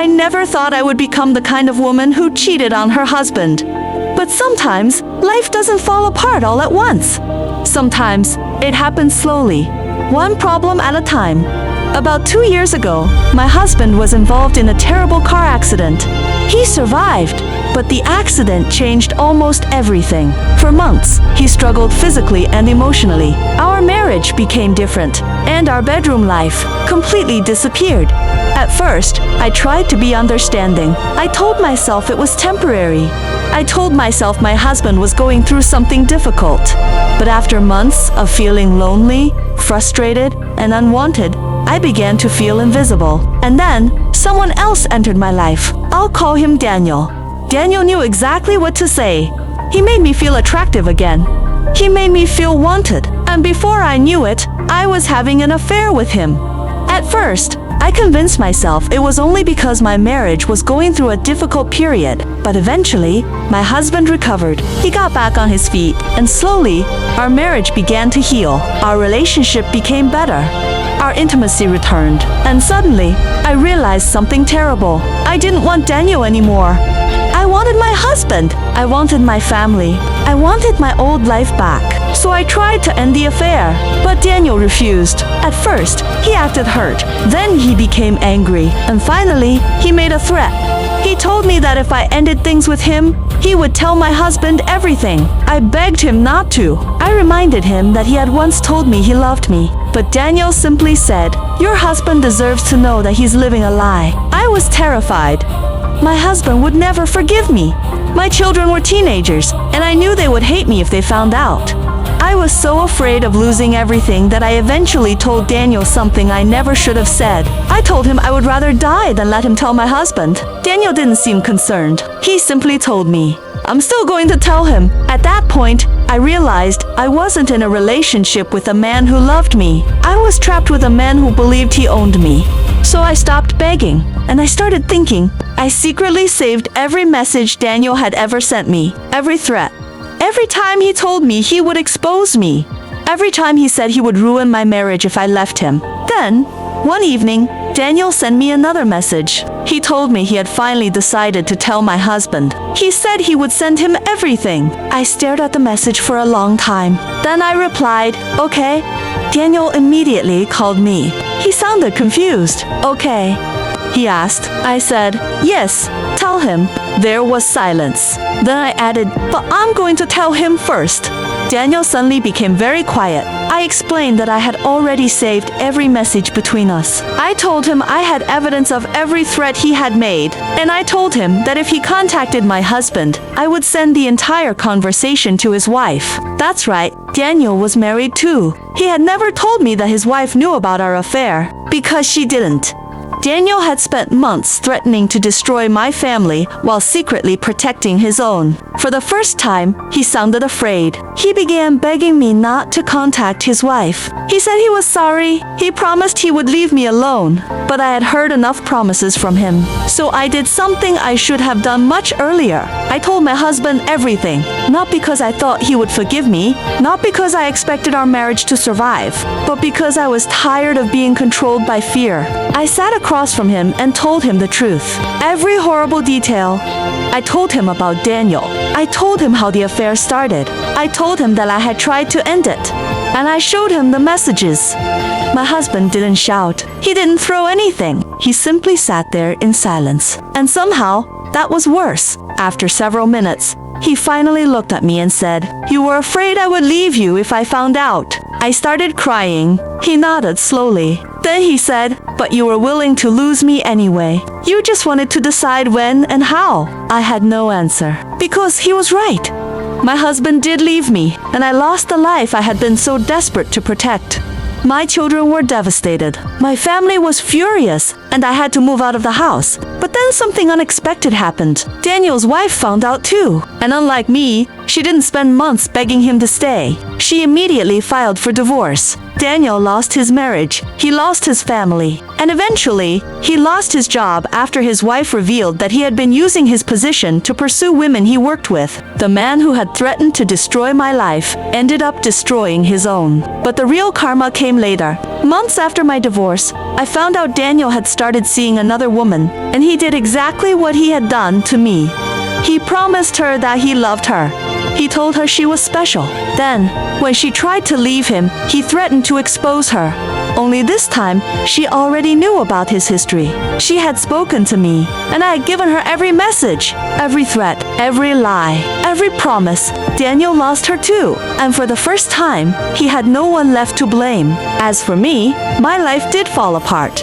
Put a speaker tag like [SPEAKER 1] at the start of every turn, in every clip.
[SPEAKER 1] I never thought I would become the kind of woman who cheated on her husband. But sometimes, life doesn't fall apart all at once. Sometimes, it happens slowly, one problem at a time. About 2 years ago, my husband was involved in a terrible car accident. He survived, but the accident changed almost everything. For months, he struggled physically and emotionally. Our marriage became different, and our bedroom life completely disappeared. At first, I tried to be understanding. I told myself it was temporary. I told myself my husband was going through something difficult. But after months of feeling lonely, frustrated, and unwanted, I began to feel invisible. And then, someone else entered my life. I'll call him Daniel. Daniel knew exactly what to say. He made me feel attractive again. He made me feel wanted. And before I knew it, I was having an affair with him. At first, I convinced myself it was only because my marriage was going through a difficult period. But eventually, my husband recovered. He got back on his feet, and slowly, our marriage began to heal. Our relationship became better. Our intimacy returned. And suddenly, I realized something terrible. I didn't want Daniel anymore. I wanted my husband. I wanted my family. I wanted my old life back. So I tried to end the affair, but Daniel refused. At first, he acted hurt. Then he became angry. And finally, he made a threat. He told me that if I ended things with him, he would tell my husband everything. I begged him not to. I reminded him that he had once told me he loved me. But Daniel simply said, "Your husband deserves to know that he's living a lie." I was terrified. My husband would never forgive me. My children were teenagers, and I knew they would hate me if they found out. I was so afraid of losing everything that I eventually told Daniel something I never should have said. I told him I would rather die than let him tell my husband. Daniel didn't seem concerned. He simply told me, "I'm still going to tell him." At that point, I realized I wasn't in a relationship with a man who loved me. I was trapped with a man who believed he owned me. So I stopped begging, and I started thinking. I secretly saved every message Daniel had ever sent me, every threat. Every time he told me he would expose me. Every time he said he would ruin my marriage if I left him. Then, one evening, Daniel sent me another message. He told me he had finally decided to tell my husband. He said he would send him everything. I stared at the message for a long time. Then I replied, "Okay." Daniel immediately called me. He sounded confused. "Okay," he asked. I said, "Yes, tell him." There was silence. Then I added, "But I'm going to tell him first." Daniel suddenly became very quiet. I explained that I had already saved every message between us. I told him I had evidence of every threat he had made, and I told him that if he contacted my husband, I would send the entire conversation to his wife. That's right, Daniel was married too. He had never told me that his wife knew about our affair, because she didn't. Daniel had spent months threatening to destroy my family while secretly protecting his own. For the first time, he sounded afraid. He began begging me not to contact his wife. He said he was sorry. He promised he would leave me alone. But I had heard enough promises from him. So I did something I should have done much earlier. I told my husband everything. Not because I thought he would forgive me. Not because I expected our marriage to survive. But because I was tired of being controlled by fear. I sat across from him and told him the truth. Every horrible detail. I told him about Daniel. I told him how the affair started. I told him that I had tried to end it. And I showed him the messages. My husband didn't shout. He didn't throw anything. He simply sat there in silence. And somehow, that was worse. After several minutes, he finally looked at me and said, "You were afraid I would leave you if I found out." I started crying. He nodded slowly. Then he said, "But you were willing to lose me anyway. You just wanted to decide when and how." I had no answer. Because he was right. My husband did leave me, and I lost the life I had been so desperate to protect. My children were devastated. My family was furious, and I had to move out of the house. But then something unexpected happened. Daniel's wife found out too. And unlike me, she didn't spend months begging him to stay. She immediately filed for divorce. Daniel lost his marriage. He lost his family. And eventually, he lost his job after his wife revealed that he had been using his position to pursue women he worked with. The man who had threatened to destroy my life ended up destroying his own. But the real karma came later. Months after my divorce, I found out Daniel had started started seeing another woman, and he did exactly what he had done to me. He promised her that he loved her. He told her she was special. Then, when she tried to leave him, he threatened to expose her. Only this time, she already knew about his history. She had spoken to me, and I had given her every message, every threat, every lie, every promise. Daniel lost her too, and for the first time, he had no one left to blame. As for me, my life did fall apart.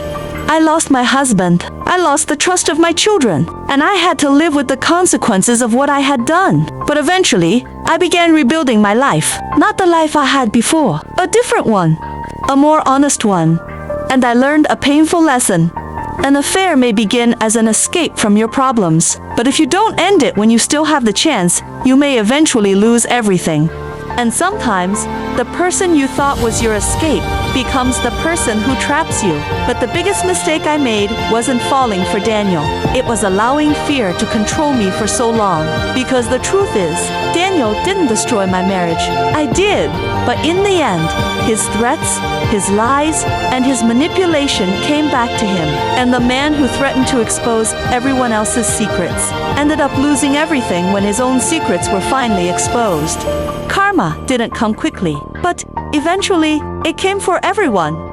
[SPEAKER 1] I lost my husband, I lost the trust of my children, and I had to live with the consequences of what I had done. But eventually, I began rebuilding my life. Not the life I had before, a different one, a more honest one. And I learned a painful lesson. An affair may begin as an escape from your problems, but if you don't end it when you still have the chance, you may eventually lose everything. And sometimes, the person you thought was your escape becomes the person who traps you. But the biggest mistake I made wasn't falling for Daniel. It was allowing fear to control me for so long. Because the truth is, Daniel didn't destroy my marriage. I did. But in the end, his threats, his lies, and his manipulation came back to him. And the man who threatened to expose everyone else's secrets ended up losing everything when his own secrets were finally exposed. Karma didn't come quickly, but eventually, it came for everyone.